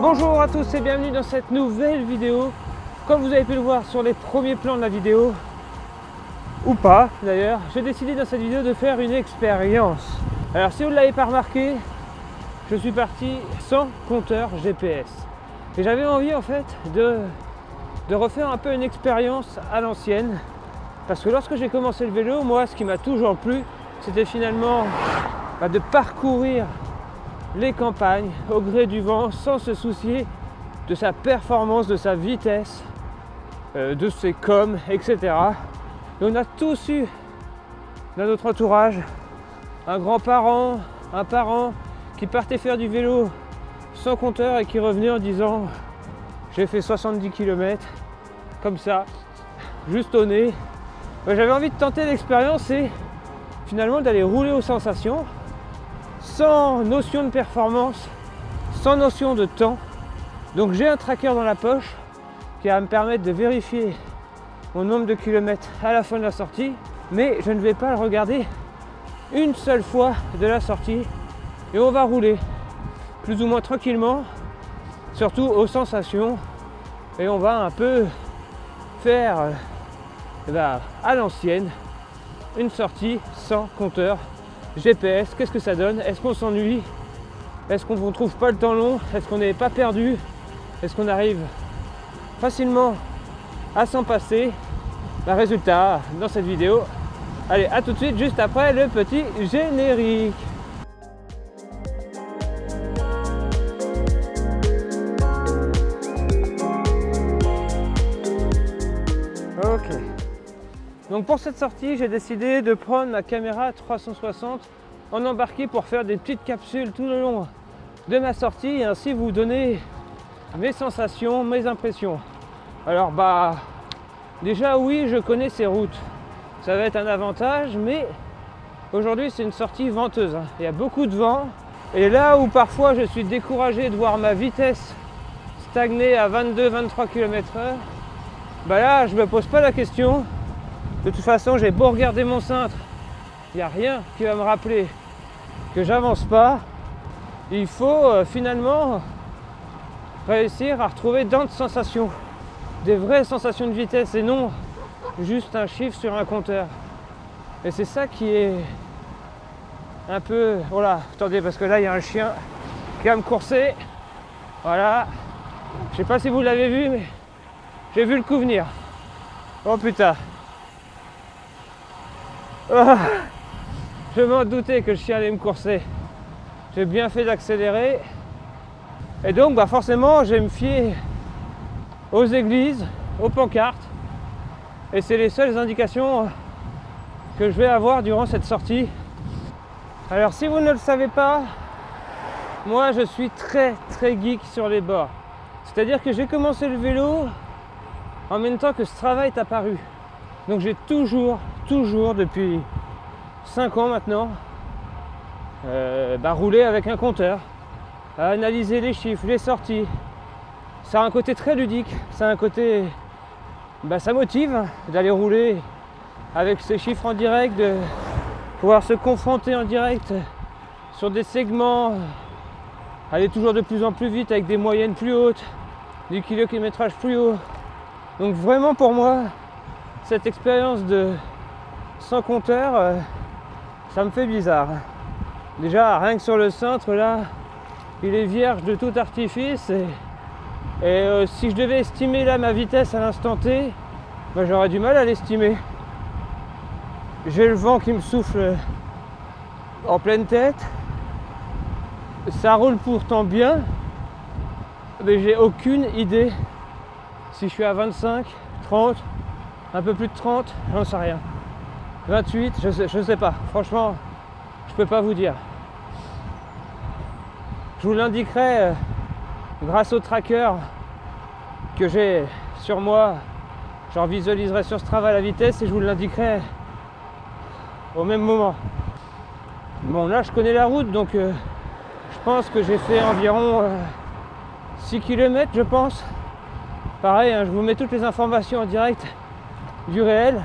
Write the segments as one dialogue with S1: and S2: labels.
S1: Bonjour à tous et bienvenue dans cette nouvelle vidéo. Comme vous avez pu le voir sur les premiers plans de la vidéo, ou pas d'ailleurs, j'ai décidé dans cette vidéo de faire une expérience. Alors si vous ne l'avez pas remarqué, je suis parti sans compteur GPS. Et j'avais envie en fait de refaire un peu une expérience à l'ancienne. Parce que lorsque j'ai commencé le vélo, moi ce qui m'a toujours plu, c'était finalement de parcourir les campagnes au gré du vent sans se soucier de sa performance, de sa vitesse, de ses coms, etc. Et on a tous eu dans notre entourage un grand-parent, un parent qui partait faire du vélo sans compteur et qui revenait en disant j'ai fait 70 km comme ça, juste au nez. J'avais envie de tenter l'expérience et finalement d'aller rouler aux sensations sans notion de performance, sans notion de temps. Donc j'ai un tracker dans la poche qui va me permettre de vérifier mon nombre de kilomètres à la fin de la sortie, mais je ne vais pas le regarder une seule fois de la sortie et on va rouler plus ou moins tranquillement, surtout aux sensations, et on va un peu faire à l'ancienne une sortie sans compteur GPS. Qu'est-ce que ça donne? Est-ce qu'on s'ennuie? Est-ce qu'on ne trouve pas le temps long? Est-ce qu'on n'est pas perdu? Est-ce qu'on arrive facilement à s'en passer? Résultat dans cette vidéo. Allez, à tout de suite, juste après le petit générique. Ok. Donc pour cette sortie, j'ai décidé de prendre ma caméra 360 en embarqué pour faire des petites capsules tout le long de ma sortie et ainsi vous donner mes sensations, mes impressions. Alors déjà oui, je connais ces routes, ça va être un avantage, mais aujourd'hui c'est une sortie venteuse, hein. Il y a beaucoup de vent et là où parfois je suis découragé de voir ma vitesse stagner à 22-23 km/h, là je me pose pas la question. De toute façon, j'ai beau regarder mon cintre, il n'y a rien qui va me rappeler que j'avance pas. Il faut finalement réussir à retrouver d'autres sensations, des vraies sensations de vitesse et non juste un chiffre sur un compteur. Et c'est ça qui est un peu... Voilà, attendez, parce que là il y a un chien qui va me courser. Voilà, je sais pas si vous l'avez vu, mais j'ai vu le coup venir. Oh putain. Je m'en doutais que le chien allait me courser. J'ai bien fait d'accélérer. Et donc forcément je vais me fier aux églises, aux pancartes. Et c'est les seules indications que je vais avoir durant cette sortie. Alors si vous ne le savez pas, moi je suis très geek sur les bords. C'est-à-dire que j'ai commencé le vélo en même temps que Strava est apparu. Donc j'ai toujours depuis 5 ans maintenant roulé avec un compteur, à analyser les chiffres, les sorties. Ça a un côté très ludique, ça a un côté ça motive d'aller rouler avec ces chiffres en direct, de pouvoir se confronter en direct sur des segments, aller toujours de plus en plus vite avec des moyennes plus hautes, du kilométrage plus haut. Donc vraiment pour moi cette expérience de sans compteur, ça me fait bizarre. Déjà rien que sur le cintre là, il est vierge de tout artifice et si je devais estimer là ma vitesse à l'instant T, j'aurais du mal à l'estimer. J'ai le vent qui me souffle en pleine tête, ça roule pourtant bien, mais j'ai aucune idée si je suis à 25, 30, un peu plus de 30, j'en sais rien. 28, je sais pas. Franchement, je peux pas vous dire. Je vous l'indiquerai grâce au tracker que j'ai sur moi. J'en visualiserai sur Strava la vitesse et je vous l'indiquerai au même moment. Bon, là je connais la route, donc je pense que j'ai fait environ 6 km, je pense. Pareil, hein, je vous mets toutes les informations en direct du réel.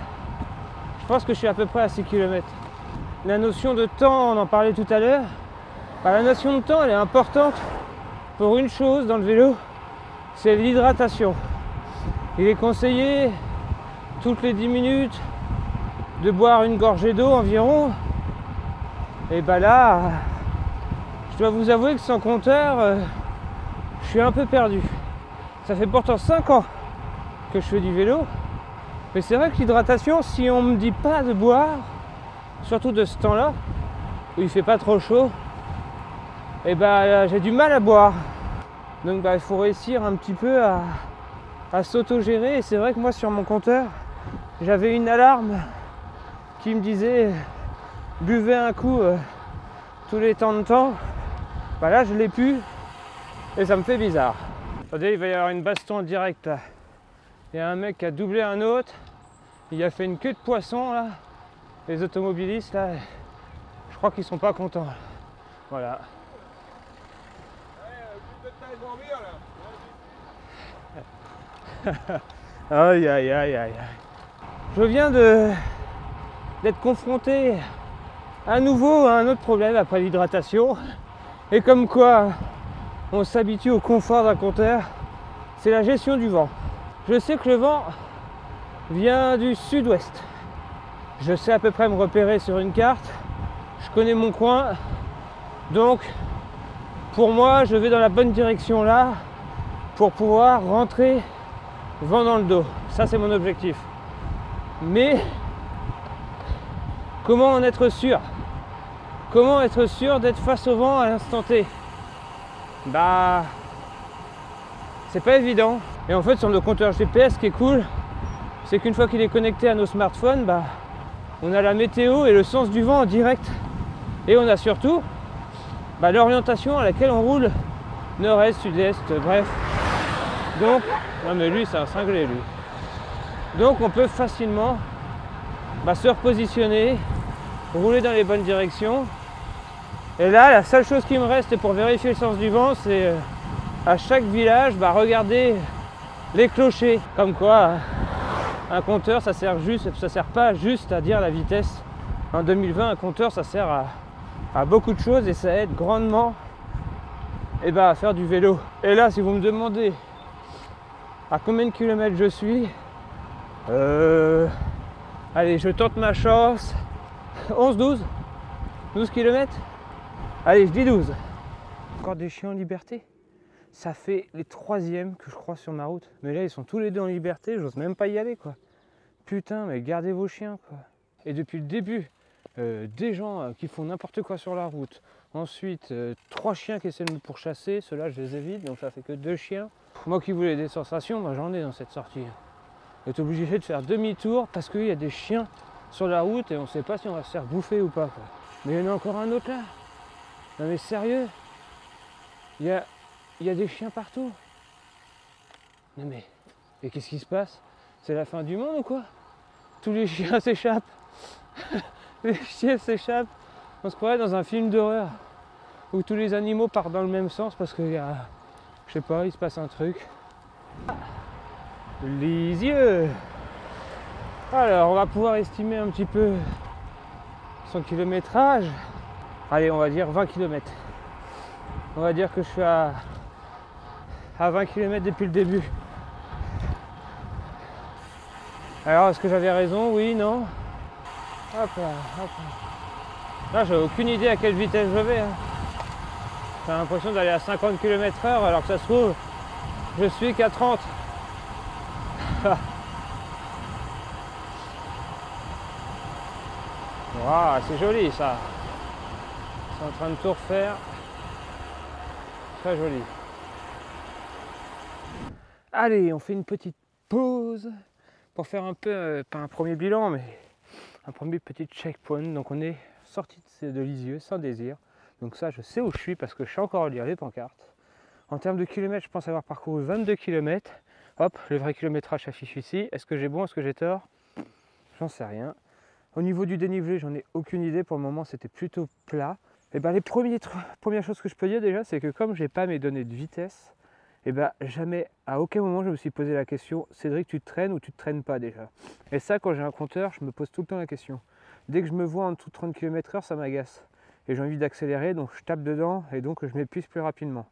S1: Je pense que je suis à peu près à 6 km. La notion de temps, on en parlait tout à l'heure. La notion de temps, elle est importante pour une chose dans le vélo, c'est l'hydratation. Il est conseillé toutes les 10 minutes de boire une gorgée d'eau environ. Et bah là, je dois vous avouer que sans compteur, je suis un peu perdu. Ça fait pourtant 5 ans que je fais du vélo. Mais c'est vrai que l'hydratation, si on ne me dit pas de boire, surtout de ce temps-là, où il fait pas trop chaud, et bah j'ai du mal à boire. Donc bah, il faut réussir un petit peu à s'auto-gérer. Et c'est vrai que moi sur mon compteur, j'avais une alarme qui me disait buvez un coup tous les temps de temps. Bah là je l'ai plus et ça me fait bizarre. Attendez, il va y avoir une baston en direct là. Il y a un mec qui a doublé un autre. Il a fait une queue de poisson là. Les automobilistes là, je crois qu'ils sont pas contents. Voilà. Aïe aïe aïe aïe. Je viens d'être confronté à nouveau à un autre problème après l'hydratation. Et comme quoi on s'habitue au confort d'un compteur, c'est la gestion du vent. Je sais que le vent vient du sud-ouest. Je sais à peu près me repérer sur une carte. Je connais mon coin. Donc pour moi, je vais dans la bonne direction là pour pouvoir rentrer vent dans le dos. Ça, c'est mon objectif. Mais comment en être sûr? Comment être sûr d'être face au vent à l'instant T? Bah, c'est pas évident. Et en fait, sur nos compteurs GPS, ce qui est cool, c'est qu'une fois qu'il est connecté à nos smartphones, bah, on a la météo et le sens du vent en direct. Et on a surtout bah, l'orientation à laquelle on roule, nord-est, sud-est, bref. Donc, non mais lui c'est un cinglé lui. Donc on peut facilement se repositionner, rouler dans les bonnes directions. Et là, la seule chose qui me reste pour vérifier le sens du vent, c'est à chaque village, regarder les clochers. Comme quoi, un compteur, ça sert pas juste à dire la vitesse. En 2020, un compteur, ça sert à beaucoup de choses et ça aide grandement à faire du vélo. Et là, si vous me demandez à combien de kilomètres je suis, allez, je tente ma chance. 11-12 km. Allez, je dis 12. Encore des chiens en liberté. Ça fait les 3e que je crois sur ma route. Mais là, ils sont tous les deux en liberté, j'ose même pas y aller, quoi. Putain, mais gardez vos chiens, quoi. Et depuis le début, des gens qui font n'importe quoi sur la route. Ensuite, 3 chiens qui essaient de me pourchasser. Ceux-là, je les évite, donc ça fait que 2 chiens. Moi qui voulais des sensations, j'en ai dans cette sortie. On est obligé de faire demi-tour parce qu'il y a des chiens sur la route et on ne sait pas si on va se faire bouffer ou pas, quoi. Mais il y en a encore un autre là. Non mais sérieux, il y a des chiens partout. Non mais, et qu'est-ce qui se passe? C'est la fin du monde ou quoi? Tous les chiens s'échappent. Les chiens s'échappent. On se croirait dans un film d'horreur où tous les animaux partent dans le même sens parce qu'il y a, je sais pas, il se passe un truc. Lisieux. Alors on va pouvoir estimer un petit peu son kilométrage. Allez, on va dire 20 km. On va dire que je suis à 20 km depuis le début. Alors est-ce que j'avais raison? Oui, non? Hop là, hop là. Là j'ai aucune idée à quelle vitesse je vais. J'ai l'impression d'aller à 50 km/h alors que ça se trouve je suis qu'à 30. Waouh, c'est joli ça. C'est en train de tout refaire. Très joli. Allez, on fait une petite pause pour faire un peu, pas un premier bilan, mais un premier petit checkpoint. Donc on est sorti de Lisieux, Saint-Désir. Donc ça, je sais où je suis parce que je sais encore lire les pancartes. En termes de kilomètres, je pense avoir parcouru 22 km. Hop, le vrai kilométrage s'affiche ici. Est-ce que j'ai bon, est-ce que j'ai tort? J'en sais rien. Au niveau du dénivelé, j'en ai aucune idée. Pour le moment, c'était plutôt plat. Et les premières choses que je peux dire déjà, c'est que comme j'ai pas mes données de vitesse, jamais, à aucun moment, je me suis posé la question, Cédric, tu te traînes ou tu te traînes pas déjà? Et ça, quand j'ai un compteur, je me pose tout le temps la question. Dès que je me vois en dessous de 30 km/h, ça m'agace. Et j'ai envie d'accélérer, donc je tape dedans et donc je m'épuise plus rapidement.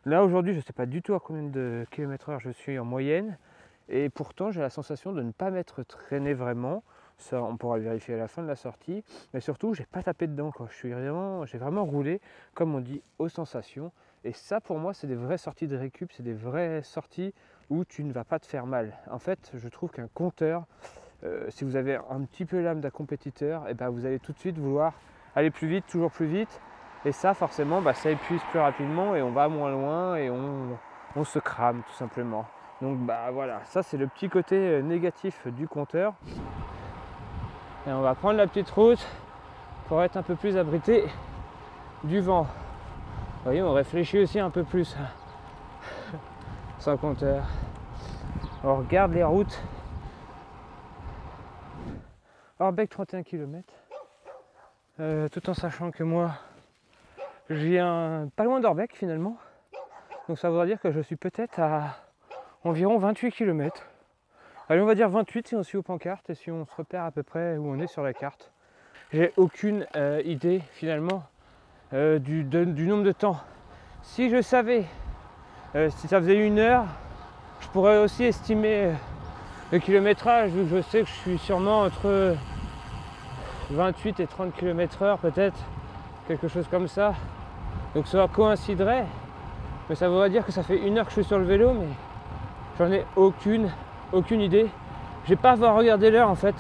S1: Là aujourd'hui je ne sais pas du tout à combien de km/h je suis en moyenne, et pourtant j'ai la sensation de ne pas m'être traîné vraiment. Ça on pourra le vérifier à la fin de la sortie, mais surtout j'ai pas tapé dedans quoi. J'ai vraiment roulé comme on dit aux sensations, et ça pour moi c'est des vraies sorties de récup, c'est des vraies sorties où tu ne vas pas te faire mal. En fait je trouve qu'un compteur, si vous avez un petit peu l'âme d'un compétiteur, et ben vous allez tout de suite vouloir aller plus vite, toujours plus vite. Et ça, forcément, ça épuise plus rapidement et on va moins loin et on se crame tout simplement. Donc voilà, ça c'est le petit côté négatif du compteur. Et on va prendre la petite route pour être un peu plus abrité du vent. Vous voyez, on réfléchit aussi un peu plus sans compteur. On regarde les routes. Orbec 31 km. Tout en sachant que moi, je viens pas loin d'Orbec finalement. Donc ça voudra dire que je suis peut-être à environ 28 km. Allez, on va dire 28 si on suit aux pancartes et si on se repère à peu près où on est sur la carte. J'ai aucune idée finalement du nombre de temps. Si je savais, si ça faisait 1 heure, je pourrais aussi estimer le kilométrage, vu que je sais que je suis sûrement entre 28 et 30 km/h peut-être, quelque chose comme ça. Donc ça coïnciderait, mais ça voudrait dire que ça fait 1 heure que je suis sur le vélo, mais j'en ai aucune idée. J'ai pas regardé l'heure en fait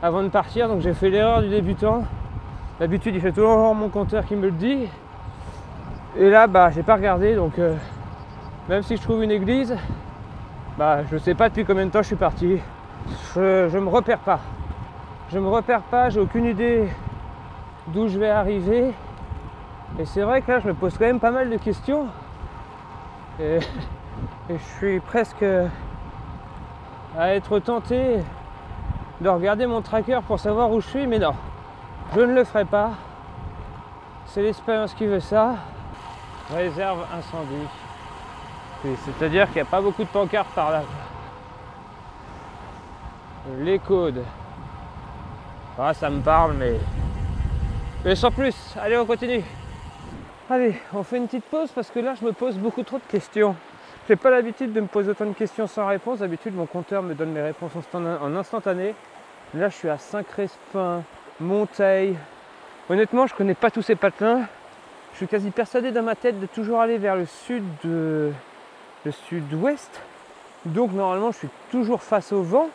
S1: avant de partir, donc j'ai fait l'erreur du débutant. D'habitude il fait toujours mon compteur qui me le dit, et là j'ai pas regardé, donc même si je trouve une église, je sais pas depuis combien de temps je suis parti. Je me repère pas. J'ai aucune idée d'où je vais arriver. Et c'est vrai que là, je me pose quand même pas mal de questions. Et je suis presque à être tenté de regarder mon tracker pour savoir où je suis. Mais non, je ne le ferai pas. C'est l'expérience qui veut ça. Réserve incendie. C'est-à-dire qu'il n'y a pas beaucoup de pancartes par là. Les codes. Ah, ça me parle, mais sans plus. Allez, on continue. Allez, on fait une petite pause parce que là, je me pose beaucoup trop de questions. J'ai pas l'habitude de me poser autant de questions sans réponse. D'habitude, mon compteur me donne mes réponses en instantané. Là, je suis à Saint-Crespin, Monteil. Honnêtement, je connais pas tous ces patelins. Je suis quasi persuadé dans ma tête de toujours aller vers le sud-ouest. Donc, normalement, je suis toujours face au vent.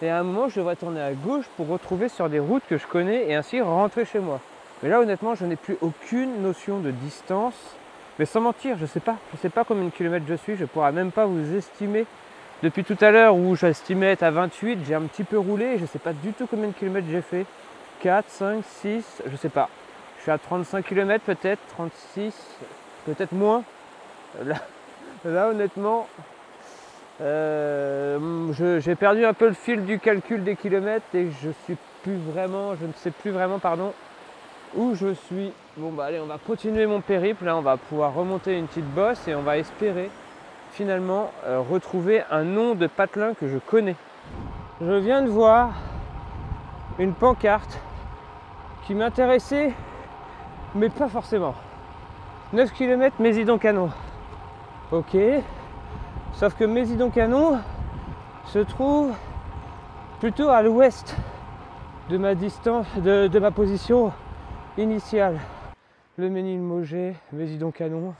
S1: Et à un moment, je devrais tourner à gauche pour retrouver sur des routes que je connais et ainsi rentrer chez moi. Mais là, honnêtement, je n'ai plus aucune notion de distance. Mais sans mentir, je sais pas combien de kilomètres je suis. Je ne pourrais même pas vous estimer. Depuis tout à l'heure où j'estimais être à 28, j'ai un petit peu roulé. Je ne sais pas du tout combien de kilomètres j'ai fait. 4, 5, 6, je sais pas. Je suis à 35 km peut-être, 36, peut-être moins. Là honnêtement, j'ai perdu un peu le fil du calcul des kilomètres et je ne sais plus vraiment où je suis. Bon allez, on va continuer mon périple. Là on va pouvoir remonter une petite bosse et on va espérer finalement retrouver un nom de patelin que je connais. Je viens de voir une pancarte qui m'intéressait, mais pas forcément. 9 km Mézidon-Canon. Ok. Sauf que Mézidon-Canon se trouve plutôt à l'ouest de ma distance, de ma position initiale. Le Ménilmogé, Mézidon-Canon.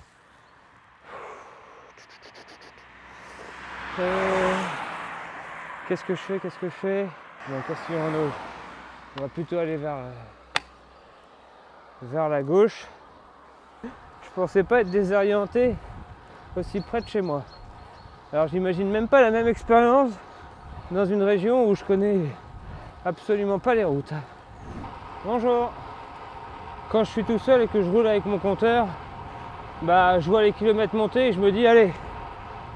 S1: Qu'est-ce que je fais Bon, Castillon-en-Auge. On va plutôt aller vers la gauche. Je pensais pas être désorienté aussi près de chez moi. Alors j'imagine même pas la même expérience dans une région où je connais absolument pas les routes. Bonjour. Quand je suis tout seul et que je roule avec mon compteur, je vois les kilomètres monter et je me dis allez,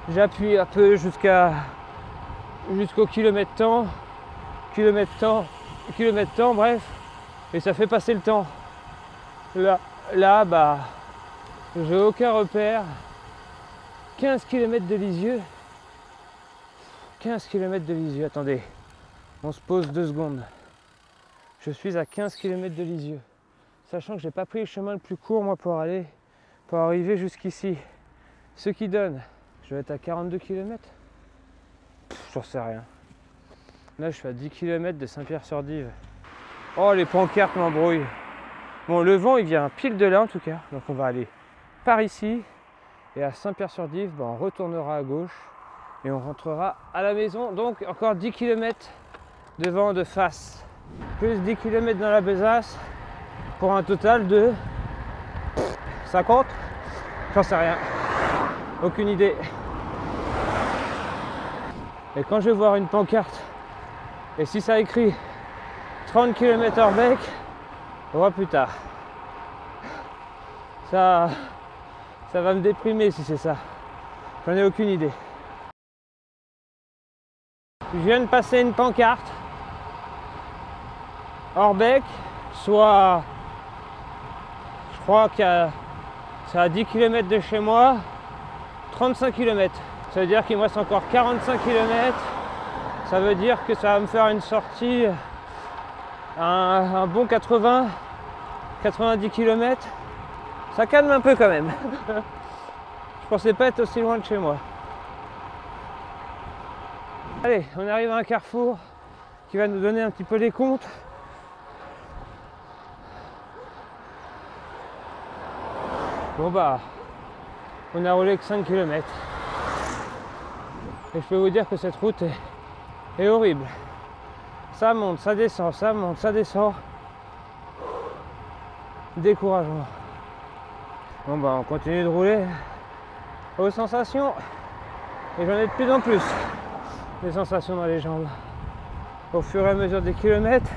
S1: j'appuie un peu jusqu'au kilomètre temps, bref, et ça fait passer le temps. Là j'ai aucun repère. 15 km de Lisieux. 15 km de Lisieux, attendez. On se pose 2 secondes. Je suis à 15 km de Lisieux. Sachant que j'ai pas pris le chemin le plus court moi pour arriver jusqu'ici. Ce qui donne, je vais être à 42 km. J'en sais rien. Là, je suis à 10 km de Saint-Pierre-sur-Dive. Oh, les pancartes m'embrouillent. Bon, le vent, il vient pile de là en tout cas. Donc, on va aller par ici. Et à Saint-Pierre-sur-Dive, ben, on retournera à gauche. Et on rentrera à la maison. Donc, encore 10 km de vent de face. Plus 10 km dans la besace. Pour un total de 50. J'en sais rien. Aucune idée. Et quand je vais voir une pancarte, et si ça écrit 30 km Orbec, oh putain, ça va me déprimer si c'est ça. J'en ai aucune idée. Je viens de passer une pancarte Orbec, soit je crois que c'est à 10 km de chez moi, 35 km. Ça veut dire qu'il me reste encore 45 km. Ça veut dire que ça va me faire une sortie un bon 90 km. Ça calme un peu quand même. Je pensais pas être aussi loin de chez moi. Allez, on arrive à un carrefour qui va nous donner un petit peu les comptes. Bon bah, on a roulé que 5 km. Et je peux vous dire que cette route est horrible. Ça monte, ça descend, ça monte, ça descend. Découragement. Bon bah, on continue de rouler aux sensations. Et j'en ai de plus en plus des sensations dans les jambes. Au fur et à mesure des kilomètres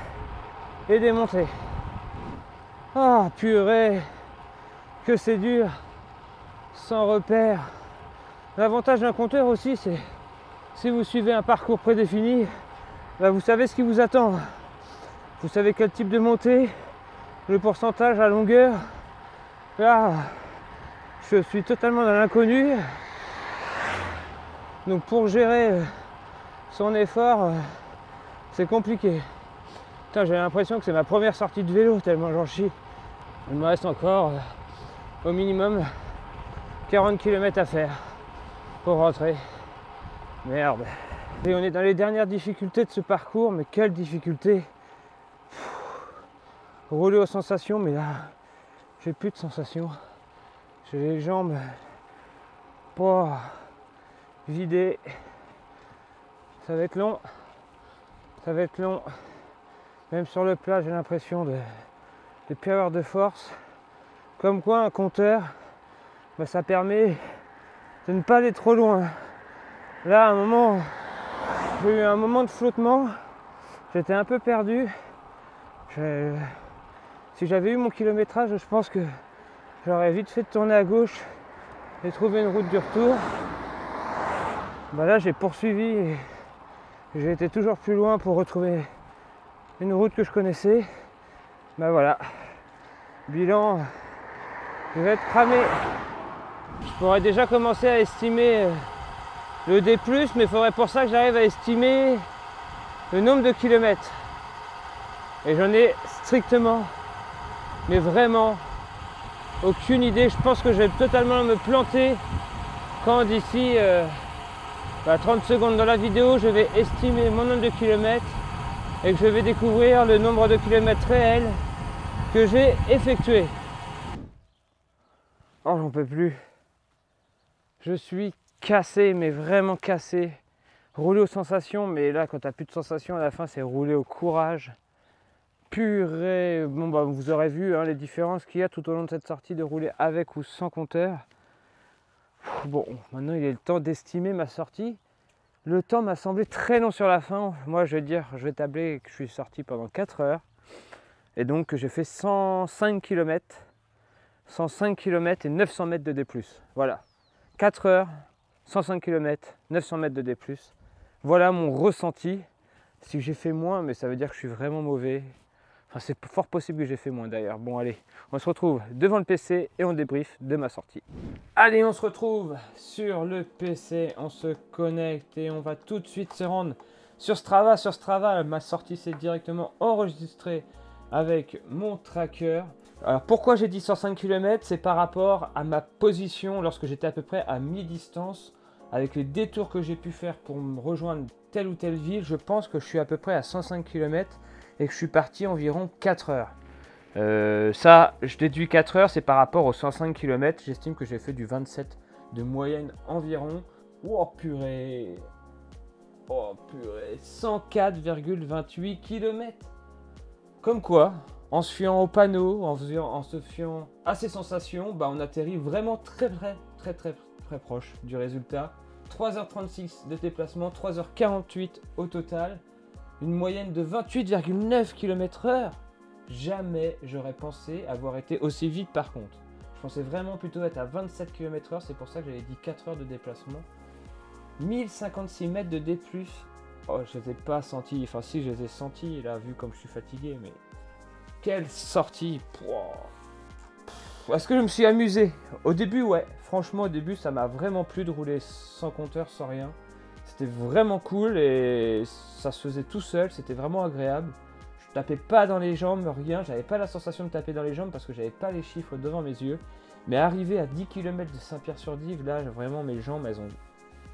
S1: et des montées. Ah purée, que c'est dur, sans repère. L'avantage d'un compteur aussi, c'est si vous suivez un parcours prédéfini, bah vous savez ce qui vous attend. Vous savez quel type de montée, le pourcentage, la longueur. Là, je suis totalement dans l'inconnu. Donc pour gérer son effort, c'est compliqué. Putain, j'ai l'impression que c'est ma première sortie de vélo, tellement j'en chie. Il me reste encore au minimum 40 km à faire pour rentrer. Merde. Et on est dans les dernières difficultés de ce parcours, mais quelle difficulté. Rouler aux sensations, mais là, j'ai plus de sensations. J'ai les jambes vidées. Ça va être long. Ça va être long. Même sur le plat, j'ai l'impression de plus avoir de force. Comme quoi, un compteur, bah, ça permet de ne pas aller trop loin. Là, à un moment, j'ai eu un moment de flottement. J'étais un peu perdu. Si j'avais eu mon kilométrage, je pense que j'aurais vite fait de tourner à gauche et trouver une route du retour. Bah là, j'ai poursuivi et j'ai été toujours plus loin pour retrouver une route que je connaissais. Bah voilà, bilan, je vais être cramé. Je pourrais déjà commencer à estimer le D+, mais il faudrait pour ça que j'arrive à estimer le nombre de kilomètres. Et j'en ai strictement, mais vraiment, aucune idée. Je pense que je vais totalement me planter quand d'ici 30 secondes dans la vidéo, je vais estimer mon nombre de kilomètres et que je vais découvrir le nombre de kilomètres réels que j'ai effectué. Oh, j'en peux plus. Je suis cassé, mais vraiment cassé. Rouler aux sensations, mais là, quand t'as plus de sensations à la fin, c'est rouler au courage. Purée. Bon, bah, vous aurez vu hein, les différences qu'il y a tout au long de cette sortie de rouler avec ou sans compteur. Bon, maintenant, il est le temps d'estimer ma sortie. Le temps m'a semblé très long sur la fin. Moi, je vais tabler que je suis sorti pendant 4 heures. Et donc, que j'ai fait 105 km. 105 km et 900 mètres de D+. Voilà. 4 heures, 105 km, 900 mètres de D+. Voilà mon ressenti. Si j'ai fait moins, mais ça veut dire que je suis vraiment mauvais. Enfin, c'est fort possible que j'ai fait moins d'ailleurs. Bon, allez, on se retrouve devant le PC et on débriefe de ma sortie. Allez, on se retrouve sur le PC, on se connecte et on va tout de suite se rendre sur Strava. Sur Strava, ma sortie s'est directement enregistrée avec mon tracker. Alors pourquoi j'ai dit 105 km? C'est par rapport à ma position lorsque j'étais à peu près à mi-distance. Avec les détours que j'ai pu faire pour me rejoindre telle ou telle ville, je pense que je suis à peu près à 105 km et que je suis parti environ 4 heures. Ça, je déduis 4 heures, c'est par rapport aux 105 km. J'estime que j'ai fait du 27 de moyenne environ. Oh purée! Oh purée! 104,28 km! Comme quoi, en se fiant au panneau, en se fiant à ses sensations, bah on atterrit vraiment très proche du résultat. 3h36 de déplacement, 3h48 au total, une moyenne de 28,9 km/h. Jamais j'aurais pensé avoir été aussi vite par contre. Je pensais vraiment plutôt être à 27 km/h, c'est pour ça que j'avais dit 4 heures de déplacement. 1056 mètres de D+. Oh, je les ai pas sentis, enfin si je les ai sentis là, vu comme je suis fatigué, mais quelle sortie! Est-ce que je me suis amusé? Au début, ouais. Franchement, au début, ça m'a vraiment plu de rouler sans compteur, sans rien. C'était vraiment cool et ça se faisait tout seul. C'était vraiment agréable. Je tapais pas dans les jambes, rien. J'avais pas la sensation de taper dans les jambes parce que j'avais pas les chiffres devant mes yeux. Mais arrivé à 10 km de Saint-Pierre-sur-Dive, là, vraiment, mes jambes,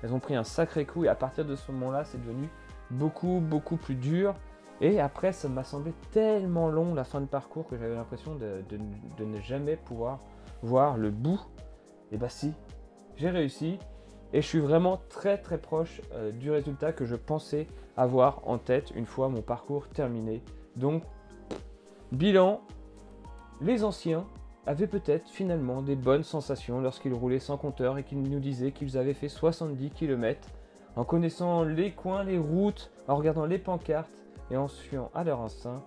S1: elles ont pris un sacré coup. Et à partir de ce moment-là, c'est devenu beaucoup plus dur. Et après, ça m'a semblé tellement long la fin de parcours que j'avais l'impression de ne jamais pouvoir voir le bout. Et bah si, j'ai réussi et je suis vraiment très proche du résultat que je pensais avoir en tête une fois mon parcours terminé. Donc, bilan, les anciens avaient peut-être finalement des bonnes sensations lorsqu'ils roulaient sans compteur et qu'ils nous disaient qu'ils avaient fait 70 km en connaissant les coins, les routes, en regardant les pancartes. Et en se fiant à leur instinct,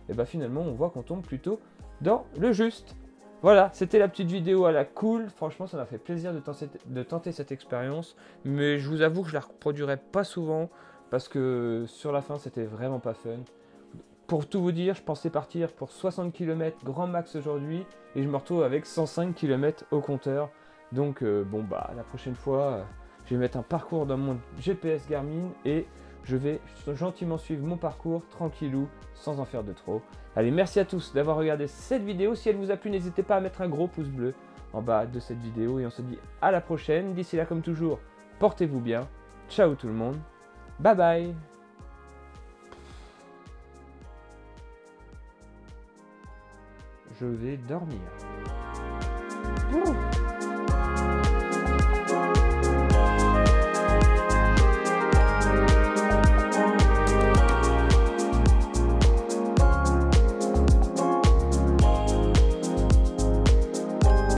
S1: et bah finalement on voit qu'on tombe plutôt dans le juste. Voilà, c'était la petite vidéo à la cool. Franchement, ça m'a fait plaisir de tenter cette expérience. Mais je vous avoue que je la reproduirai pas souvent parce que sur la fin, c'était vraiment pas fun. Pour tout vous dire, je pensais partir pour 60 km grand max aujourd'hui et je me retrouve avec 105 km au compteur. Donc bon bah la prochaine fois, je vais mettre un parcours dans mon GPS Garmin et je vais gentiment suivre mon parcours, tranquillou, sans en faire de trop. Allez, merci à tous d'avoir regardé cette vidéo. Si elle vous a plu, n'hésitez pas à mettre un gros pouce bleu en bas de cette vidéo. Et on se dit à la prochaine. D'ici là, comme toujours, portez-vous bien. Ciao tout le monde. Bye bye. Je vais dormir. Ouh.